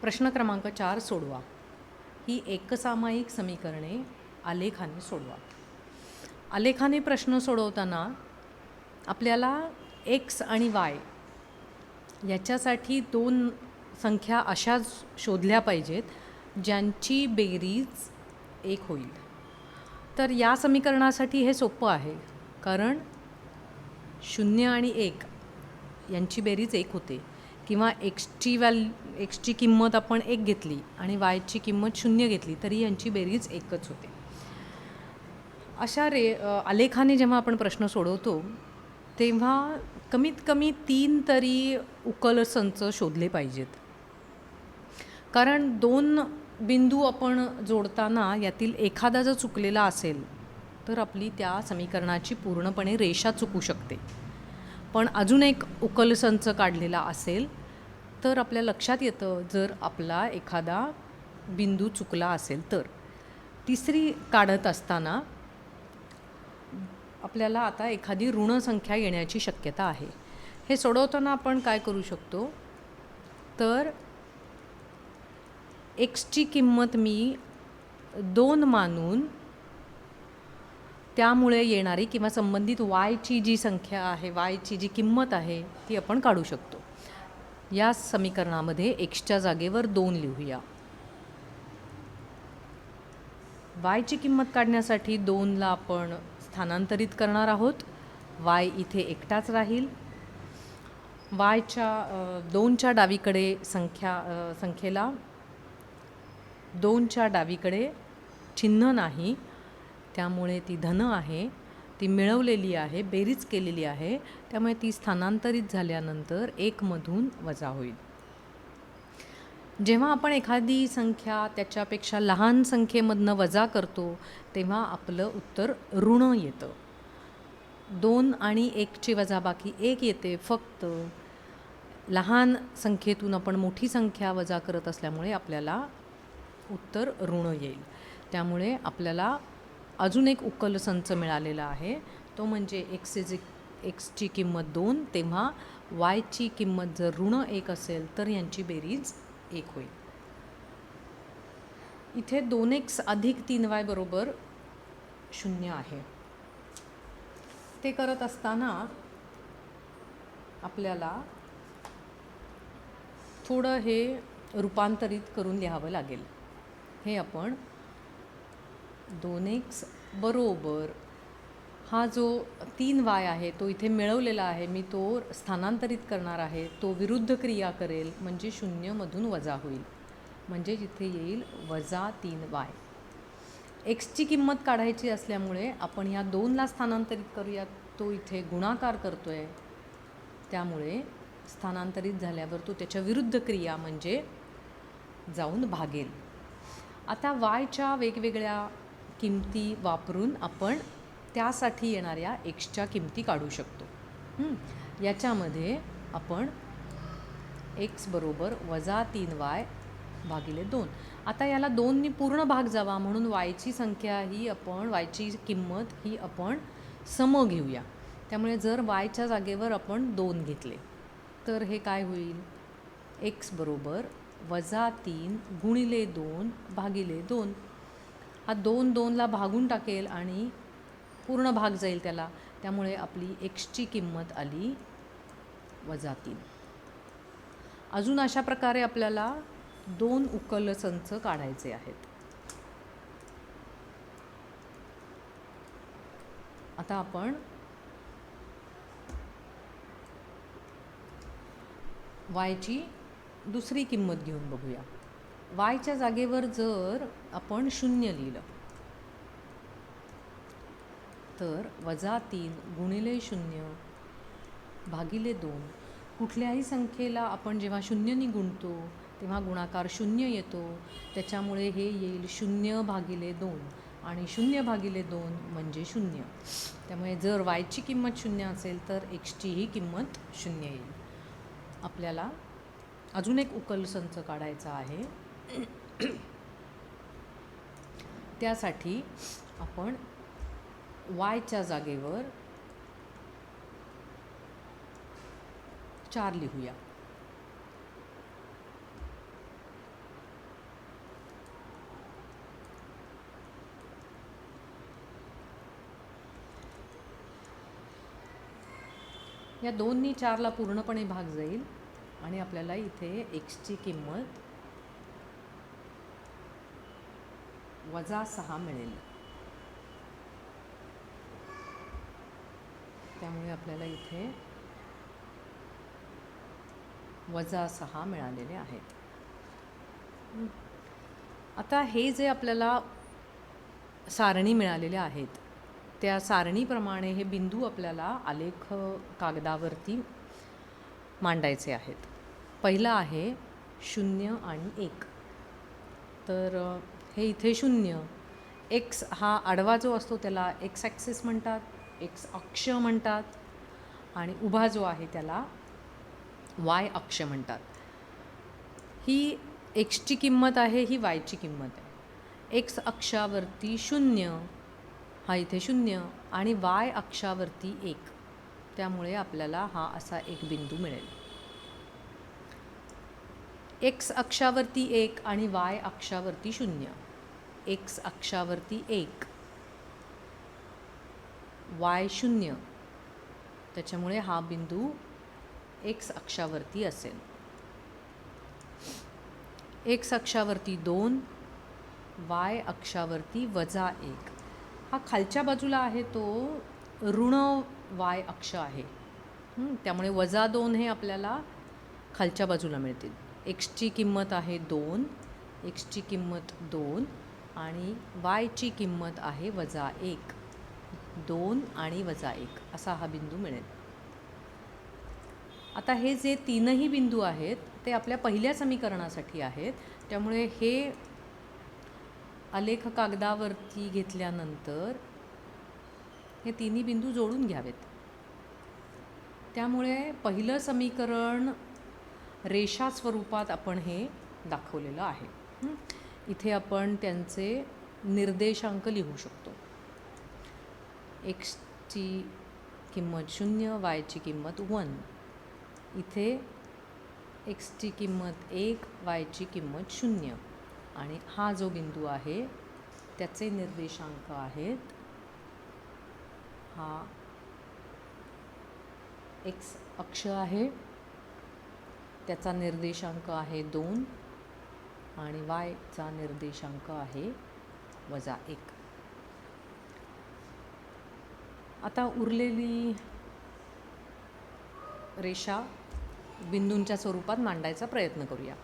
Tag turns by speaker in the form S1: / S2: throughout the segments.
S1: प्रश्न क्रमांक 4 सोडवा. ही एकसामायिक समीकरणे आलेखाने सोडवा. आलेखाने प्रश्न सोडवताना आपल्याला एक्स आणि वाय याच्यासाठी दोन संख्या अशा शोधल्या पाहिजेत ज्यांची बेरीज 1 होईल. तर या समीकरणासाठी हे सोपं आहे, कारण 0 आणि 1 यांची बेरीज 1 होते. किंवा एक्सची किंमत आपण 1 घेतली आणि वायची किंमत 0 घेतली तरी यांची बेरीज 1च होते. अशा आलेखाने जेव्हा आपण प्रश्न सोडवतो तेव्हा कमीत कमी 3 तरी उकल संच शोधले पाहिजेत. कारण 2 बिंदू आपण जोडताना यातील एखादा जर चुकलेला असेल तर आपली त्या समीकरणाची पूर्णपणे रेषा चुकू शकते. पण अजून एक उकल संच काढलेला असेल तर आपल्या लक्षात येतं जर आपला एखादा बिंदू चुकला असेल तर. तिसरी काढत असताना आपल्याला आता एखादी ऋण संख्या येण्याची शक्यता आहे. हे सोडवताना आपण काय करू शकतो तर एक्सची किंमत मी 2 मानून त्यामुळे येणारी किंवा संबंधित वायची जी संख्या आहे, वायची जी किंमत आहे ती आपण काढू शकतो. या समीकरणामध्ये एक्सच्या जागेवर 2 लिहूया. वायची किंमत काढण्यासाठी 2ला आपण स्थानांतरित करणार आहोत. वाय इथे एकटाच राहील. वायच्या 2च्या डावीकडे संख्येला 2च्या डावीकडे चिन्ह नाही, त्यामुळे ती धन आहे, ती मिळवलेली आहे, बेरीज केलेली आहे, त्यामुळे ती स्थानांतरित झाल्यानंतर 1 मधून वजा होईल. जेव्हा आपण एखादी संख्या त्याच्यापेक्षा लहान संख्येमधनं वजा करतो तेव्हा आपलं उत्तर ऋण येतं. 2 आणि 1ची वजाबाकी 1 येते. फक्त लहान संख्येतून आपण मोठी संख्या वजा करत असल्यामुळे आपल्याला उत्तर ऋण येईल. त्यामुळे आपल्याला अजून एक उकल संच मिळालेला आहे, तो म्हणजे एक्सची किंमत 2 तेव्हा वायची किंमत जर ऋण 1 असेल तर यांची बेरीज 1 होईल. इथे 2x अधिक 3y बरोबर 0 आहे. ते करत असताना आपल्याला थोडं हे रूपांतरित करून लिहावं लागेल. हे आपण 2x बरोबर हा जो 3y आहे तो इथे मिळवलेला आहे, मी तो स्थानांतरित करणार आहे, तो विरुद्ध क्रिया करेल म्हणजे 0 मधून वजा होईल, म्हणजे जिथे येईल वजा 3y. एक्सची किंमत काढायची असल्यामुळे आपण ह्या 2ला स्थानांतरित करूया. तो इथे गुणाकार करतोय, त्यामुळे स्थानांतरित झाल्यावर तो त्याच्या विरुद्ध क्रिया म्हणजे जाऊन भागेल. आता वायच्या वेगवेगळ्या किमती वापरून आपण त्यासाठी येणाऱ्या एक्सच्या किमती काढू शकतो. याच्यामध्ये आपण एक्स बरोबर वजा 3y भागिले 2. आता याला 2नी पूर्ण भाग जावा म्हणून वायची किंमत ही आपण सम घेऊया. त्यामुळे जर वायच्या जागेवर आपण 2 घेतले तर हे काय होईल, एक्स बरोबर वजा 3 गुणिले 2 भागिले 2. हा 2ला भागून टाकेल आणि पूर्ण भाग जाईल त्याला, त्यामुळे आपली एक्सची किंमत आली वजा 3. अजून अशा प्रकारे आपल्याला 2 उकल संच काढायचे आहेत. आता आपण वायची दुसरी किंमत घेऊन बघूया. वायच्या जागेवर जर आपण 0 लिहिलं तर वजा 3 गुणिले 0 भागिले 2. कुठल्याही संख्येला आपण जेव्हा 0नी गुणतो तेव्हा गुणाकार 0 येतो, त्याच्यामुळे हे येईल 0 भागिले 2 आणि 0 भागिले 2 म्हणजे 0. त्यामुळे जर वायची किंमत 0 असेल तर एक्सचीही किंमत 0 येईल. आपल्याला अजून एक उकल संच काढायचा आहे. त्यासाठी आपण वायच्या जागेवर 4 लिहूया. या 2नी 4ला पूर्णपणे भाग जाईल आणि आपल्याला इथे एक्सची किंमत -6 मिळेल. त्यामुळे आपल्याला इथे -6 मिळालेले आहेत. आता हे जे आपल्याला सारणी मिळालेले आहेत त्या सारणीप्रमाणे हे बिंदू आपल्याला आलेख कागदावरती मांडायचे आहेत. पहिला आहे 0 आणि 1. तर हे इथे 0, एक्स हा आडवा जो असतो त्याला एक्स ॲक्सिस म्हणतात, एक्स अक्ष म्हणतात, आणि उभा जो आहे त्याला वाय अक्ष म्हणतात. ही एक्सची किंमत आहे, ही वायची किंमत आहे. एक्स अक्षावरती 0 हा इथे 0 आणि वाय अक्षावरती 1. त्यामुळे आपल्याला हा असा एक बिंदू मिळेल. एक्स अक्षावरती 1 आणि वाय अक्षावरती 0. एक्स अक्षावरती 1, वाय 0. त्याच्यामुळे हा बिंदू एक्स अक्षावरती असेल. एक्स अक्षावरती 2, वाय अक्षावरती -1. हा खालच्या बाजूला आहे तो ऋण वाय अक्ष आहे. त्यामुळे -2 हे आपल्याला खालच्या बाजूला मिळतील. एक्सची किंमत आहे 2, एक्सची किंमत 2 आणि वायची किंमत आहे -1. 2 आणि -1 असा हा बिंदू मिळेल. आता हे जे तीनही बिंदू आहेत ते आपल्या पहिल्या समीकरणासाठी आहेत. त्यामुळे हे आलेख कागदावरती घेतल्यानंतर हे तिन्ही बिंदू जोडून घ्यावेत. त्यामुळे पहिलं समीकरण रेषा स्वरूपात आपण हे दाखवलेलं आहे. इथे आपण त्यांचे निर्देशांक लिहू शकतो. एक्सची किंमत 0, वायची किंमत 1. इथे एक्सची किंमत 1, वायची किंमत 0 आणि हा जो बिंदू आहे त्याचे निर्देशांक आहेत, हा एक्स अक्ष आहे, त्याचा निर्देशांक आहे 2 आणि वायचा निर्देशांक आहे -1. आता उरलेली रेषा बिंदूंच्या स्वरूपात मांडायचा प्रयत्न करूया.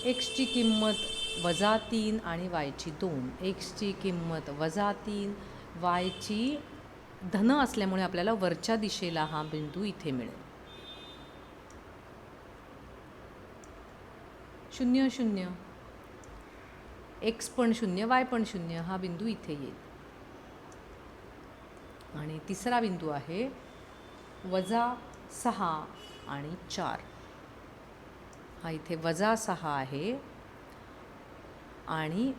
S1: एक्सची किंमत -3 आणि वायची 2. एक्सची किंमत -3, वायची धन असल्यामुळे आपल्याला वरच्या दिशेला हा बिंदू इथे मिळेल. 0 0, एक्स पण 0, वाय पण 0 हा बिंदू इथे येईल. आणि तिसरा बिंदू आहे -6 आणि 4. हा इथे -6 आहे आणि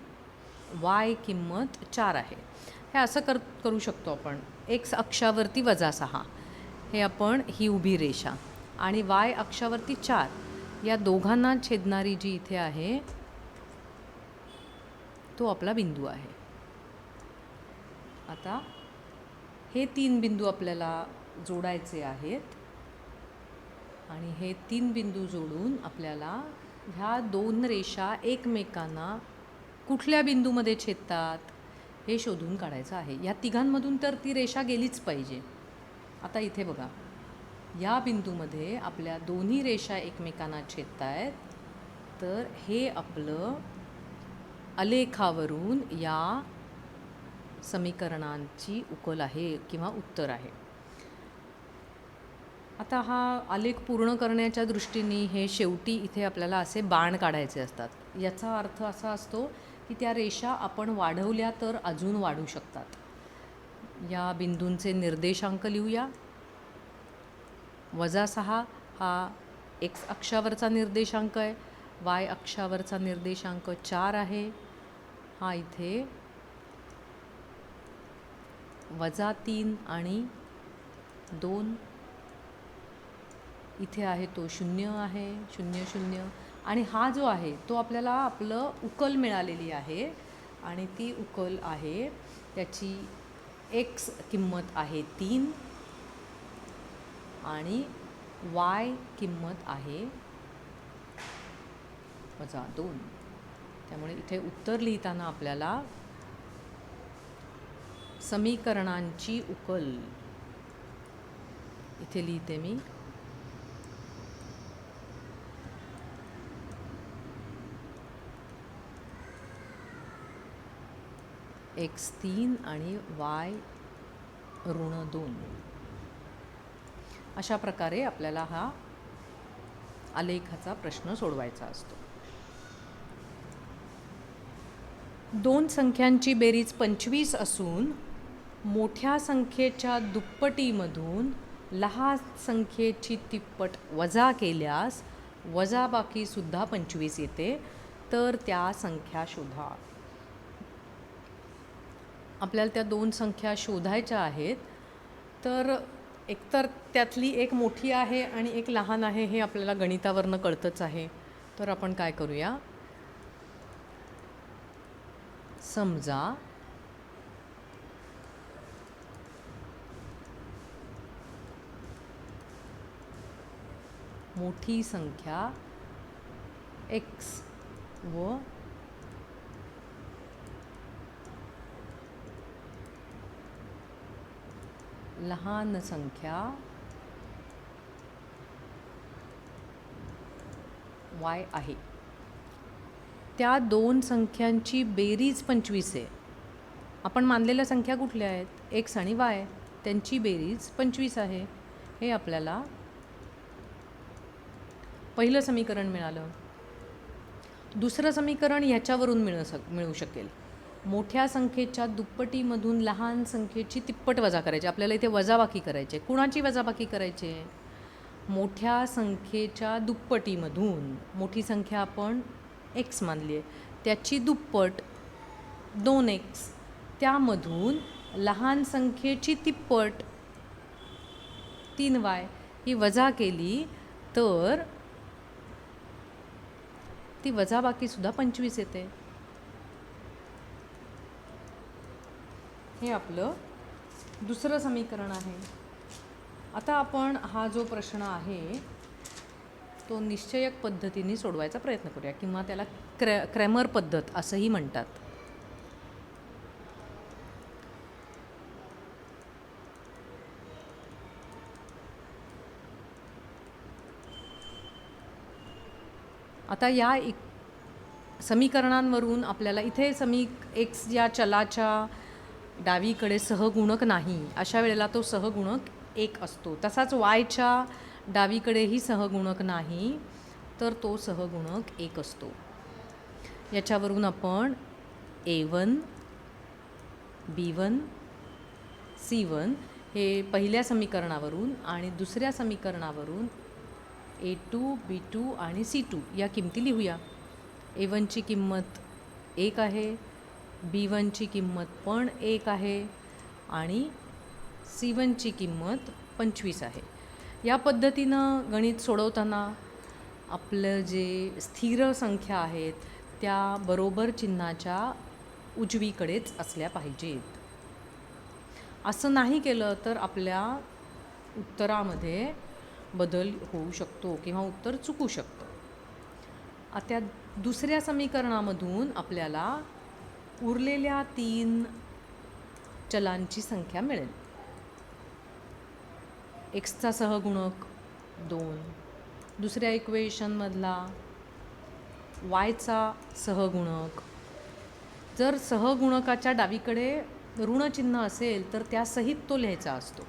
S1: वाय किंमत 4 आहे. हे असं करू शकतो आपण. एक्स अक्षावरती -6 हे आपण ही उभी रेषा आणि वाय अक्षावरती 4 या दोघांना छेदणारी जी इथे आहे तो आपला बिंदू आहे. आता हे 3 बिंदू आपल्याला जोडायचे आहेत आणि हे 3 बिंदू जोडून आपल्याला ह्या 2 रेषा एकमेकांना कुठल्या बिंदूमध्ये छेदतात हे शोधून काढायचं आहे. या तिघांमधून तर ती रेषा गेलीच पाहिजे. आता इथे बघा, या बिंदूमध्ये आपल्या दोन्ही रेषा एकमेकांना छेदत आहेत, तर हे आपलं आलेखावरून या समीकरणांची उकल आहे किंवा उत्तर आहे. आता हा आलेख पूर्ण करण्याच्या दृष्टीने हे शेवटी इथे आपल्याला असे बाण काढायचे असतात. याचा अर्थ असा असतो की त्या रेषा आपण वाढवल्या तर अजून वाढू शकतात. या बिंदूंचे निर्देशांक लिहूया. -6 हा एक्स अक्षावरचा निर्देशांक आहे, वाय अक्षावरचा निर्देशांक 4 आहे. हा इथे -3 आणि 2. इथे आहे तो 0 आहे, 0 0. आणि हा जो आहे तो आपल्याला आपलं उकल मिळालेली आहे आणि ती उकल आहे त्याची एक्स किंमत आहे 3 आणि y किंमत आहे -2. त्यामुळे इथे उत्तर लिहिताना आपल्याला समीकरणांची उकल इथे लिहिते मी. x3 आणि y -2 अशा प्रकारे आपल्याला हा आलेखाचा प्रश्न सोडवायचा असतो. दोन संख्यांची बेरीज 25 असून मोठ्या संख्येच्या दुप्पटीमधून लहान संख्येची तिप्पट वजा केल्यास वजाबाकीसुद्धा 25 येते, तर त्या संख्या शोधा. आपल्याला त्या दोन संख्या शोधायच्या आहेत. तर एकतर त्यातली एक मोठी आहे आणि एक लहान आहे हे आपल्याला गणितावरनं कळतंच आहे. तर आपण काय करूया, समजा मोठी संख्या x व लहान संख्या y आहे. त्या दोन संख्यांची बेरीज 25 आहे. आपण मानलेल्या संख्या कुठल्या आहेत, x आणि y, त्यांची बेरीज 25 आहे. हे आपल्याला पहिलं समीकरण मिळालं. दुसरं समीकरण ह्याच्यावरून मिळू शकेल. मोठ्या संख्येच्या दुप्पटीमधून लहान संख्येची तिप्पट वजा करायची. आपल्याला इथे वजाबाकी करायची आहे. कुणाची वजाबाकी करायची आहे, मोठ्या संख्येच्या दुप्पटीमधून. मोठी संख्या आपण x मानली आहे, त्याची दुप्पट 2x, त्यामधून लहान संख्येची तिप्पट 3y ही वजा केली तर ती वजाबाकीसुद्धा 25 येते. हे आपलं दुसरं समीकरण आहे. आता आपण हा जो प्रश्न आहे तो निश्चयक पद्धतीने सोडवायचा प्रयत्न करूया, किंवा त्याला क्रॅमर पद्धत असंही म्हणतात. आता या समीकरणांवरून आपल्याला इथे x या चलाच्या डावीकडे सहगुणक नाही, अशा वेळेला तो सहगुणक 1 असतो. तसाच yच्या डावीकडेही सहगुणक नाही, तर तो सहगुणक 1 असतो. याच्यावरून आपण a1, b1, c1 हे पहिल्या समीकरणावरून आणि दुसऱ्या समीकरणावरून a2, b2 आणि c2 या किमती लिहूया. a1ची किंमत 1 आहे, b1ची किंमत पण 1 आहे आणि c1ची किंमत 25 आहे. या पद्धतीनं गणित सोडवताना आपलं जे स्थिर संख्या आहेत त्या बरोबर चिन्हाच्या उजवीकडेच असल्या पाहिजेत. असं नाही केलं तर आपल्या उत्तरामध्ये बदल होऊ शकतो किंवा उत्तर चुकू शकतं. आता दुसऱ्या समीकरणामधून आपल्याला उरलेल्या 3 चलांची संख्या मिळेल. एक्सचा सहगुणक 2, दुसऱ्या इक्वेशनमधला वायचा सहगुणक. जर सहगुणकाच्या डावीकडे ऋणचिन्ह असेल तर त्यासहित तो लिहायचा असतो.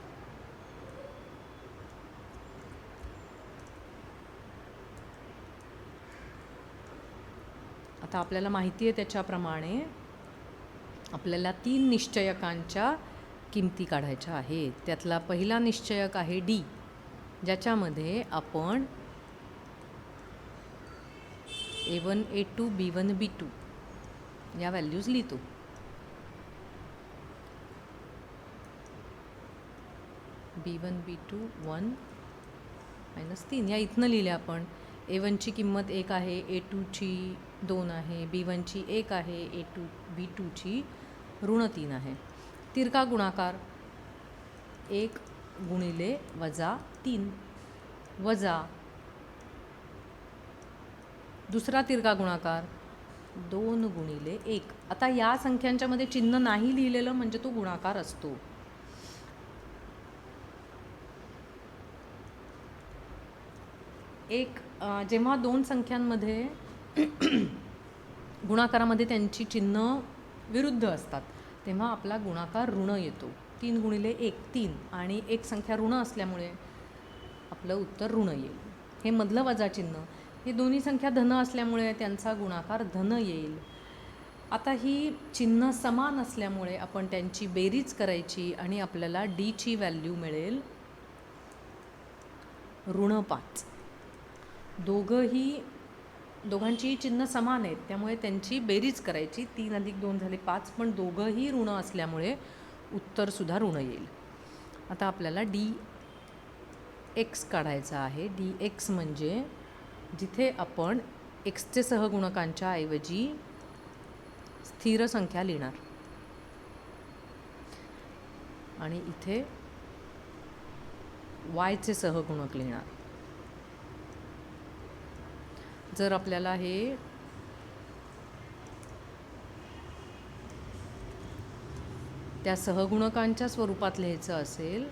S1: आता आपल्याला माहिती आहे त्याच्याप्रमाणे आपल्याला 3 निश्चयकांच्या किमती काढायच्या आहेत. त्यातला पहिला निश्चयक आहे D, ज्याच्यामध्ये आपण a1, a2, b1, b2 या व्हॅल्यूज लिहितो. b1, b2 1 -3 या इथनं लिहिल्या आपण. a1ची किंमत 1 आहे, a2ची 2 आहे, b1ची 1 आहे, b2ची -3 आहे. तिरका गुणाकार 1 गुणिले वजा 3 वजा दुसरा तिरका गुणाकार 2 गुणिले 1. आता या संख्यांच्यामध्ये चिन्ह नाही लिहिलेलं म्हणजे तो गुणाकार असतो. जेव्हा दोन संख्यांमध्ये गुणाकारामध्ये त्यांची चिन्ह विरुद्ध असतात तेव्हा आपला गुणाकार ऋण येतो. 3 गुणिले 1 3 आणि एक संख्या ऋण असल्यामुळे आपलं उत्तर ऋण येईल. हे मधलं वजा चिन्ह, हे दोन्ही संख्या धन असल्यामुळे त्यांचा गुणाकार धन येईल. आता ही चिन्ह समान असल्यामुळे आपण त्यांची बेरीज करायची आणि आपल्याला डीची व्हॅल्यू मिळेल ऋण 5. दोघांची चिन्ह समान आहेत त्यामुळे त्यांची बेरीज करायची. 3 अधिक 2 झाले 5, पण दोघंही ऋण असल्यामुळे उत्तरसुद्धा ऋण येईल. आता आपल्याला dx काढायचा आहे. dx म्हणजे जिथे आपण xचे सहगुणकांच्या ऐवजी स्थिर संख्या लिहिणार आणि इथे yचे सहगुणक लिहिणार. जर आपल्याला हे त्या सहगुणकांच्या स्वरूपात लिहायचं असेल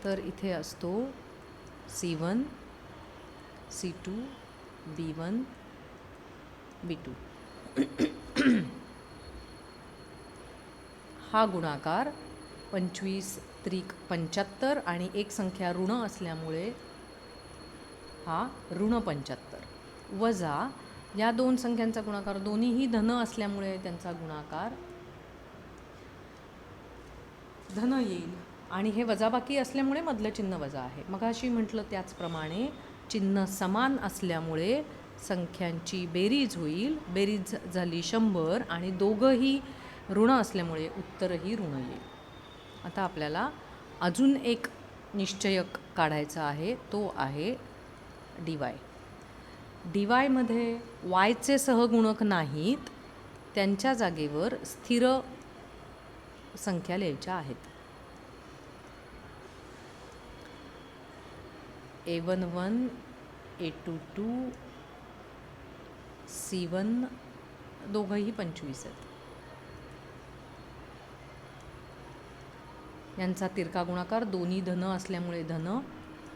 S1: तर इथे असतो C1 C2 B1 B2. हा गुणाकार 25 त्रिक 75 आणि एक संख्या ऋण असल्यामुळे हा ऋण 75 वजा या दोन संख्यांचा गुणाकार दोन्हीही धन असल्यामुळे त्यांचा गुणाकार धन येईल आणि हे वजाबाकी असल्यामुळे मधलं चिन्ह वजा आहे. मगाशी म्हटलं त्याचप्रमाणे चिन्ह समान असल्यामुळे संख्यांची बेरीज होईल. बेरीज झाली 100 आणि दोघंही ऋण असल्यामुळे उत्तरही ऋण येईल. आता आपल्याला अजून एक निश्चयक काढायचा आहे, तो आहे dy. dyमध्ये yचे सहगुणक नाहीत, त्यांच्या जागेवर स्थिर संख्या लिहायच्या आहेत. A11 A22 C1 दोघंही 25 आहेत. यांचा तिरका गुणाकार दोन्ही धन असल्यामुळे धन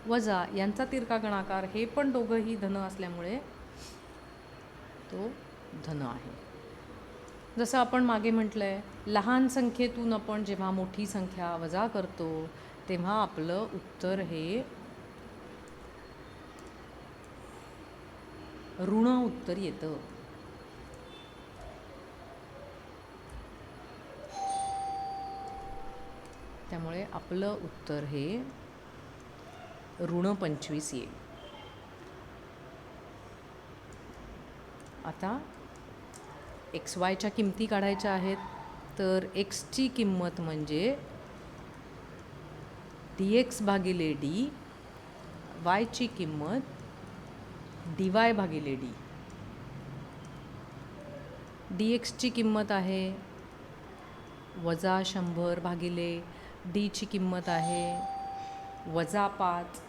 S1: वजा यांचा तिरका गुणाकार हे पण दोघंही धन असल्यामुळे तो धन आहे. जसं आपण मागे म्हटलं आहे, लहान संख्येतून आपण जेव्हा मोठी संख्या वजा करतो तेव्हा आपलं उत्तर हे ऋण उत्तर येतं. त्यामुळे आपलं उत्तर हे ऋण 25 येईल. आता XYच्या किमती काढायच्या आहेत. तर Xची किंमत म्हणजे dx भागिले d, Yची किंमत dy भागिले d. dxची किंमत आहे वजा 100 भागिले डीची किंमत आहे वजा 5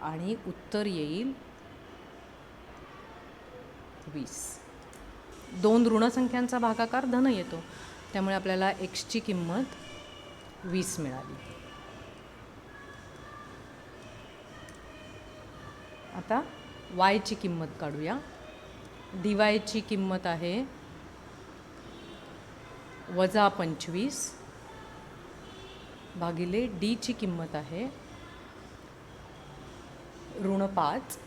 S1: आणि उत्तर येईल 20. दोन ऋण संख्यांचा भागाकार धन येतो त्यामुळे आपल्याला एक्सची किंमत 20 मिळाली. आता वायची किंमत काढूया. डीवायची किंमत आहे वजा 25 भागिले डीची किंमत आहे ऋण 5.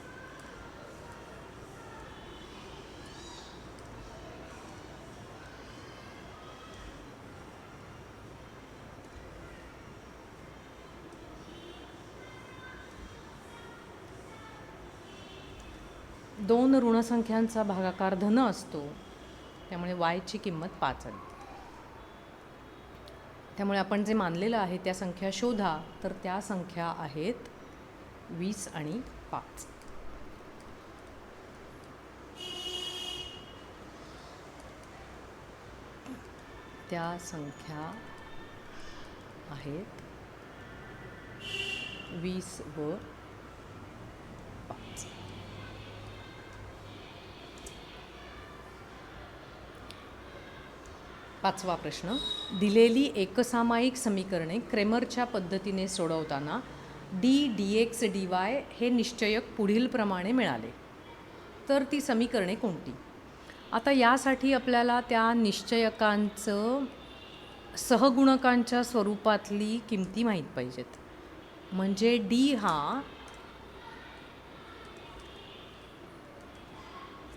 S1: दोन ऋणसंख्यांचा भागाकार धन असतो त्यामुळे वायची किंमत 5 आली. त्यामुळे आपण जे मानलेलं आहे त्या संख्या शोधा. तर त्या संख्या आहेत 20 आणि 5. त्या संख्या आहेत 20 व 5. पाचवा प्रश्न. दिलेली एकसामायिक समीकरणे क्रेमरच्या पद्धतीने सोडवताना dx dy हे निश्चयक पुढील प्रमाणे मिळाले, तर ती समीकरणे कोणती? आता यासाठी आपल्याला त्या निश्चयकांचं सहगुणकांच्या स्वरूपातली किमती माहीत पाहिजेत. म्हणजे d हा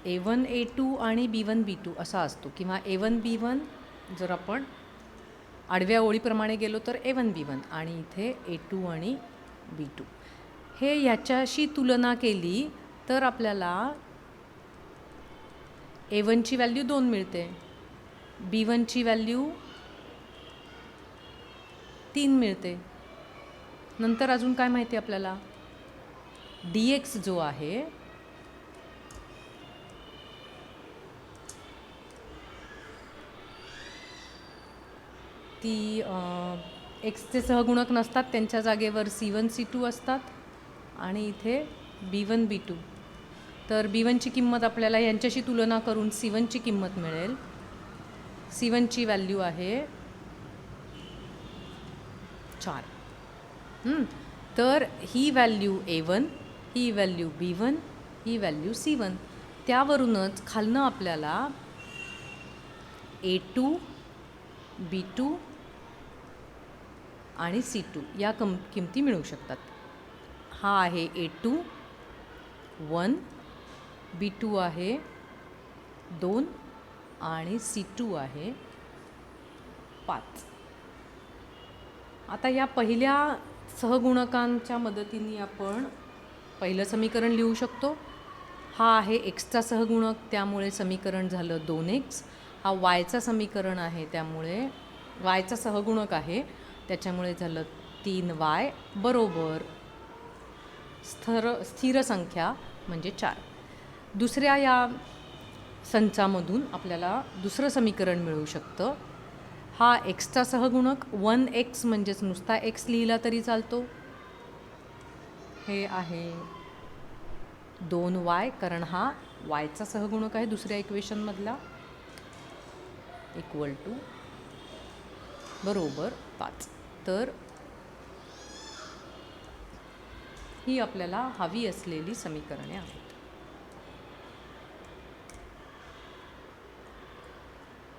S1: a1 a2 आणि b1 b2 असा असतो, किंवा a1 b1 जर आपण आडव्या ओळीप्रमाणे गेलो तर a1 b1 आणि इथे a2 आणि b2. हे ह्याच्याशी तुलना केली तर आपल्याला a1ची व्हॅल्यू 2 मिळते, b1ची व्हॅल्यू 3 मिळते. नंतर अजून काय माहिती आपल्याला? dx जो आहे ती एक्सचे सहगुणक नसतात, त्यांच्या जागेवर c1 c2 असतात आणि इथे b1 b2. तर b1ची किंमत आपल्याला यांच्याशी तुलना करून c1ची किंमत मिळेल. c1ची व्हॅल्यू आहे 4. तर ही व्हॅल्यू a1, ही व्हॅल्यू b1, ही व्हॅल्यू c1. त्यावरूनच खालनं आपल्याला a2 b2 आणि c2 या किमती मिळू शकतात. हा आहे a2 1, b2 आहे 2 आणि c2 आहे 5. आता या पहिल्या सहगुणकांच्या मदतीने आपण पहिलं समीकरण लिहू शकतो. हा आहे एक्सचा सहगुणक, त्यामुळे समीकरण झालं 2x. हा वायचा समीकरण आहे, त्यामुळे वायचा सहगुणक आहे, त्याच्यामुळे झालं 3y बरोबर स्थिर संख्या म्हणजे 4. दुसऱ्या या संचामधून आपल्याला दुसरं समीकरण मिळू शकतं. हा एक्सचा सहगुणक 1x म्हणजेच नुसता x लिहिला तरी चालतो. हे आहे 2y, कारण हा वायचा सहगुणक आहे दुसऱ्या इक्वेशनमधला, इक्वल टू बरोबर 5. तर ही आपल्याला हवी असलेली समीकरणे आहेत.